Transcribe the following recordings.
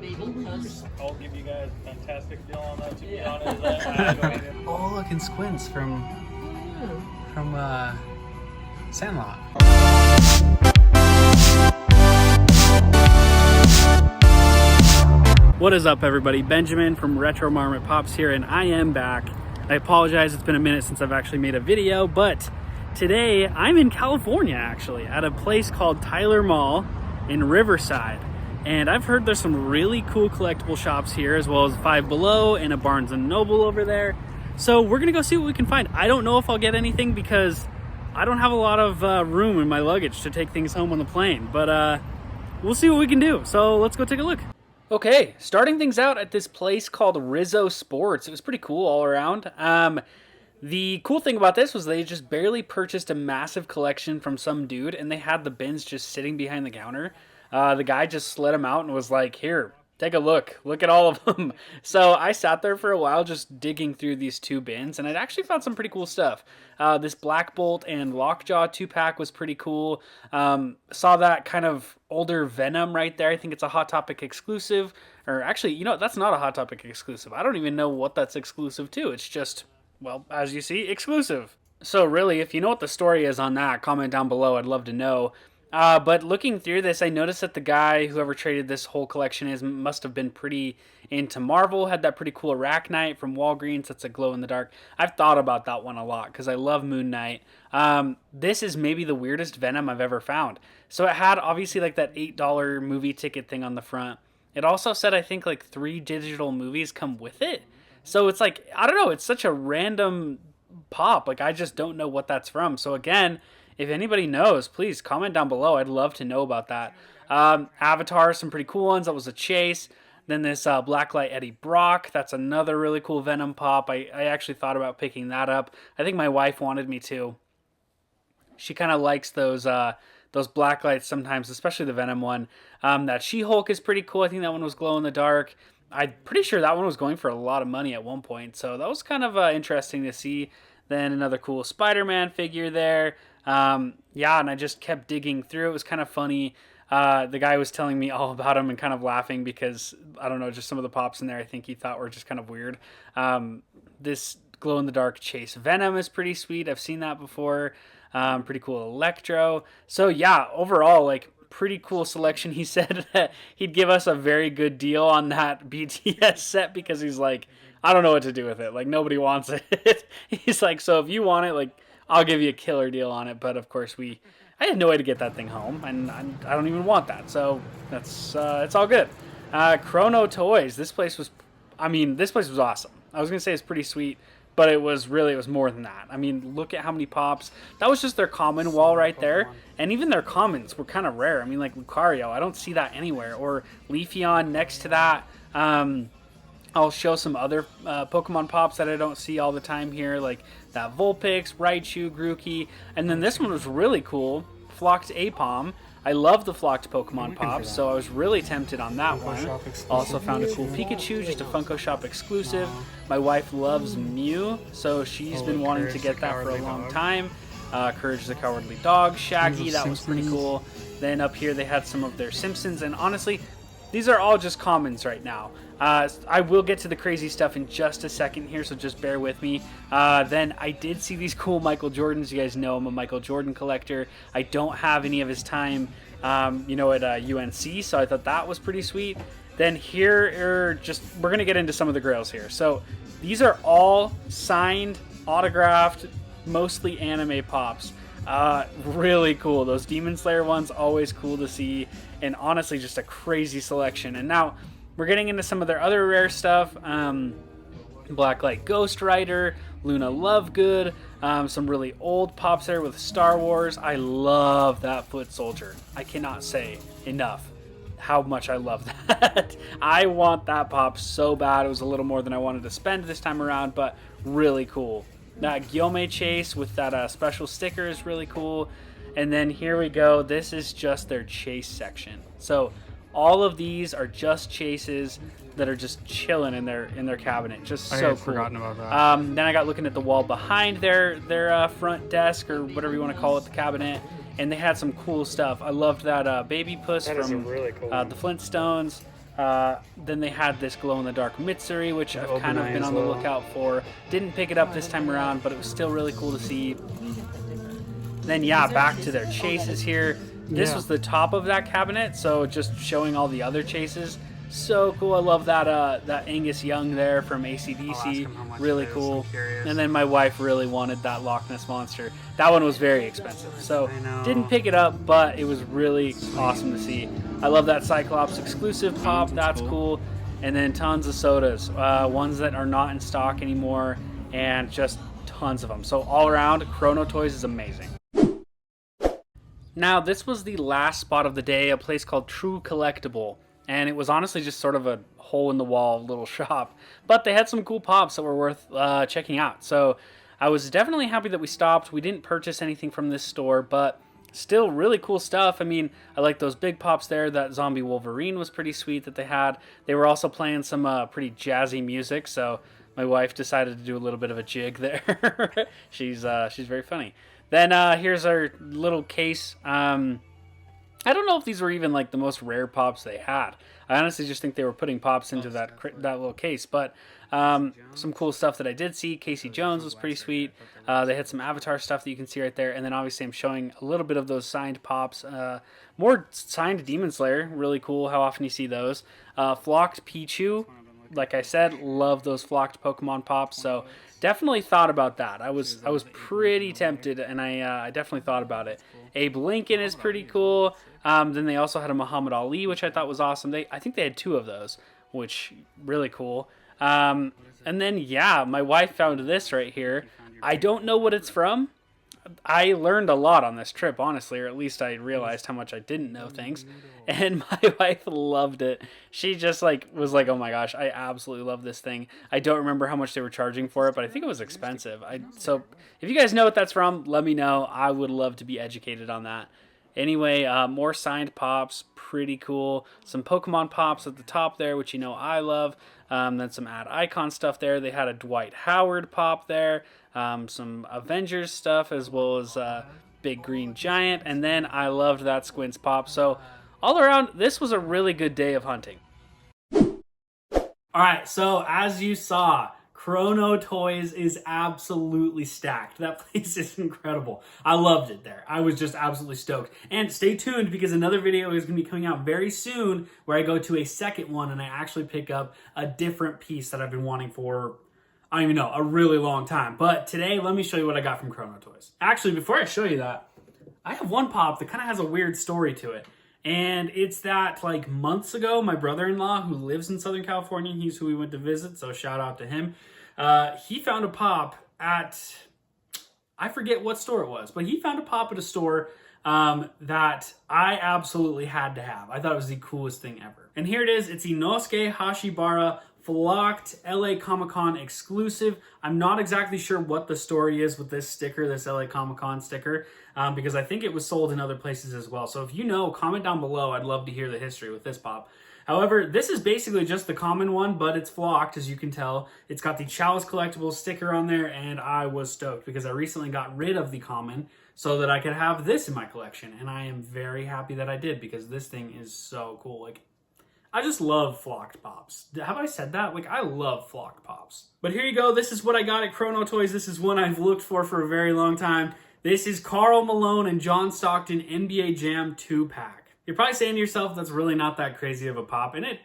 I'll give you guys a fantastic deal on that, to be honest. I don't even... Oh, look, and Squints from Sandlot. What is up, everybody? Benjamin from Retro Marmot Pops here, and I am back. I apologize, it's been a minute since I've actually made a video, but today I'm in California, actually, at a place called Tyler Mall in Riverside. And I've heard there's some really cool collectible shops here, as well as Five Below and a Barnes & Noble over there. So we're gonna go see what we can find. I don't know if I'll get anything because I don't have a lot of room in my luggage to take things home on the plane, but we'll see what we can do. So let's go take a look. Okay, starting things out at this place called Rizzo Sports. It was pretty cool all around. The cool thing about this was they just barely purchased a massive collection from some dude, and they had the bins just sitting behind the counter. The guy just slid them out and was like, here, take a look. Look at all of them. So I sat there for a while just digging through these two bins, and I actually found some pretty cool stuff. This Black Bolt and Lockjaw 2-pack was pretty cool. Saw that kind of older Venom right there. I think it's a Hot Topic exclusive. Or actually, you know, that's not a Hot Topic exclusive. I don't even know what that's exclusive to. It's just, well, as you see, exclusive. So really, if you know what the story is on that, comment down below. I'd love to know. But looking through this, I noticed that the guy, whoever traded this whole collection must have been pretty into Marvel, had that pretty cool Arachnite from Walgreens. That's a glow-in-the-dark. I've thought about that one a lot because I love Moon Knight. This is maybe the weirdest Venom I've ever found. So it had, obviously, like that $8 movie ticket thing on the front. It also said, I think, like 3 digital movies come with it. So it's like, I don't know, it's such a random pop. Like, I just don't know what that's from. So again, if anybody knows, please comment down below. I'd love to know about that. Avatar, some pretty cool ones. That was a chase. Then this Blacklight Eddie Brock. That's another really cool Venom pop. I actually thought about picking that up. I think my wife wanted me to. She kind of likes those Blacklights sometimes, especially the Venom one. That She-Hulk is pretty cool. I think that one was glow-in-the-dark. I'm pretty sure that one was going for a lot of money at one point. So that was kind of interesting to see. Then another cool Spider-Man figure there. Yeah, and I just kept digging through. It was kind of funny. The guy was telling me all about him and kind of laughing because, I don't know, just some of the pops in there I think he thought were just kind of weird. This glow-in-the-dark Chase Venom is pretty sweet. I've seen that before. Pretty cool Electro. So yeah, overall, like, pretty cool selection. He said that he'd give us a very good deal on that BTS set because he's like, I don't know what to do with it. Like, nobody wants it. He's like, so if you want it, like, I'll give you a killer deal on it. But of course, I had no way to get that thing home, and I don't even want that. So that's it's all good. Chrono Toys. This place was awesome. I was gonna say it's pretty sweet, but it was more than that. I mean, look at how many pops. That was just their common wall right there, and even their commons were kind of rare. I mean, like Lucario, I don't see that anywhere, or Leafeon next to that. I'll show some other Pokemon pops that I don't see all the time here, like that Vulpix, Raichu, Grookey, and then this one was really cool, Flocked Apom. I love the Flocked Pokemon pops, so I was really tempted on that one. Also found a cool Pikachu, just a Funko Shop exclusive. My wife loves Mew, so she's been wanting to get that for a long time. Courage the Cowardly Dog, Shaggy, that was pretty cool. Then up here they had some of their Simpsons, and honestly, these are all just commons right now. I will get to the crazy stuff in just a second here, so just bear with me. Then I did see these cool Michael Jordans. You guys know I'm a Michael Jordan collector. I don't have any of his time, at UNC, so I thought that was pretty sweet. Then here we're going to get into some of the grails here. So these are all signed, autographed, mostly anime pops. Really cool. Those Demon Slayer ones, always cool to see, and honestly just a crazy selection. And now we're getting into some of their other rare stuff. Blacklight Ghost Rider, Luna Lovegood, some really old pops there with Star Wars. I love that Foot Soldier. I cannot say enough how much I love that. I want that pop so bad. It was a little more than I wanted to spend this time around, but really cool. That Gyome Chase with that special sticker is really cool. And then here we go. This is just their chase section. So all of these are just chases that are just chilling in their cabinet. Just so cool. Forgotten about that. Then I got looking at the wall behind their front desk, or whatever you want to call it, the cabinet, and they had some cool stuff. I loved that Baby Puss from really cool the Flintstones. Then they had this glow-in-the-dark Mitsuri, which I've kind of been on the lookout for. Didn't pick it up this time around, but it was still really cool to see. Then, yeah, back to their chases here. This was the top of that cabinet, so just showing all the other chases. So cool. I love that that Angus Young there from AC/DC. Really cool. And then my wife really wanted that Loch Ness Monster. That one was very expensive, so didn't pick it up, but it was really awesome to see. I love that Cyclops exclusive pop. That's cool. And then tons of sodas, ones that are not in stock anymore, and just tons of them. So all around, Chrono Toys is amazing. Now, this was the last spot of the day, a place called True Collectible. And it was honestly just sort of a hole-in-the-wall little shop. But they had some cool pops that were worth checking out. So I was definitely happy that we stopped. We didn't purchase anything from this store, but still really cool stuff. I mean, I like those big pops there. That Zombie Wolverine was pretty sweet that they had. They were also playing some pretty jazzy music, so my wife decided to do a little bit of a jig there. She's very funny. Then here's our little case. I don't know if these were even like the most rare pops they had. I honestly just think they were putting pops into that little case. But some cool stuff that I did see. Casey Jones was pretty sweet. They had some Avatar stuff that you can see right there. And then obviously I'm showing a little bit of those signed pops. More signed Demon Slayer. Really cool how often you see those. Flocked Pichu. Like I said, love those flocked Pokemon pops. So definitely thought about that. I was pretty tempted, and I definitely thought about it. Abe Lincoln is pretty cool. Then they also had a Muhammad Ali, which I thought was awesome. I think they had 2 of those, which really cool. And then yeah, my wife found this right here. I don't know what it's from. I learned a lot on this trip, honestly, or at least I realized how much I didn't know things. And my wife loved it. She just was like, oh my gosh, I absolutely love this thing. I don't remember how much they were charging for it, but I think it was expensive. So if you guys know what that's from, let me know. I would love to be educated on that. Anyway, more signed pops, pretty cool. Some Pokemon pops at the top there, which you know I love. Then some Ad Icon stuff there. They had a Dwight Howard pop there. Some Avengers stuff, as well as Big Green Giant. And then I loved that Squints pop. So all around, this was a really good day of hunting. Alright, so as you saw, Chrono Toys is absolutely stacked. That place is incredible. I loved it there. I was just absolutely stoked. And stay tuned, because another video is going to be coming out very soon where I go to a second one and I actually pick up a different piece that I've been wanting for, I don't even know, a really long time. But today, let me show you what I got from Chrono Toys. Actually, before I show you that, I have one pop that kind of has a weird story to it. And it's that, like, months ago, my brother-in-law, who lives in Southern California, he's who we went to visit, so shout out to him. He found a pop at, I forget what store it was, but he found a pop at a store that I absolutely had to have. I thought it was the coolest thing ever. And here it is. It's Inosuke Hashibara Flocked LA Comic-Con exclusive. I'm not exactly sure what the story is with this sticker, this LA Comic-Con sticker, because I think it was sold in other places as well. So if you know, comment down below. I'd love to hear the history with this pop. However, this is basically just the common one, but it's flocked, as you can tell. It's got the Chalice Collectibles sticker on there, and I was stoked because I recently got rid of the common so that I could have this in my collection. And I am very happy that I did, because this thing is so cool. Like, I just love flocked pops. Have I said that? Like, I love flocked pops. But here you go. This is what I got at Chrono Toys. This is one I've looked for a very long time. This is Karl Malone and John Stockton NBA Jam 2-pack. You're probably saying to yourself, that's really not that crazy of a pop. And it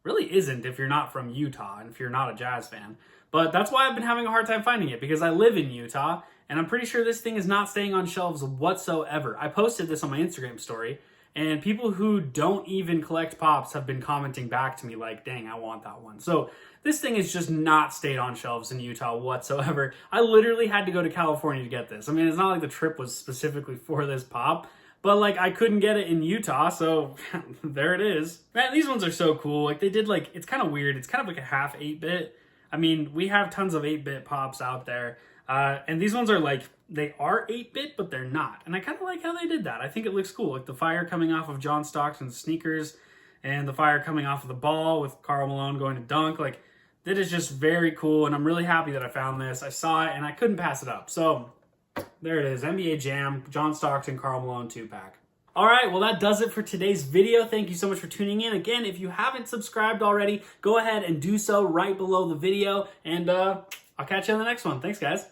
really isn't if you're not from Utah and if you're not a Jazz fan. But that's why I've been having a hard time finding it, because I live in Utah. And I'm pretty sure this thing is not staying on shelves whatsoever. I posted this on my Instagram story. And people who don't even collect pops have been commenting back to me like, dang, I want that one. So this thing has just not stayed on shelves in Utah whatsoever. I literally had to go to California to get this. I mean, it's not like the trip was specifically for this pop, but like I couldn't get it in Utah, so there it is. Man, these ones are so cool. Like they did like, it's kind of weird. It's kind of like a half 8-bit. I mean, we have tons of 8-bit pops out there. And these ones are like, they are 8-bit, but they're not. And I kind of like how they did that. I think it looks cool. Like the fire coming off of John Stockton's sneakers and the fire coming off of the ball with Karl Malone going to dunk. Like, that is just very cool. And I'm really happy that I found this. I saw it and I couldn't pass it up. So there it is. NBA Jam, John Stockton, Karl Malone 2-pack. All right, well, that does it for today's video. Thank you so much for tuning in. Again, if you haven't subscribed already, go ahead and do so right below the video, and I'll catch you on the next one. Thanks, guys.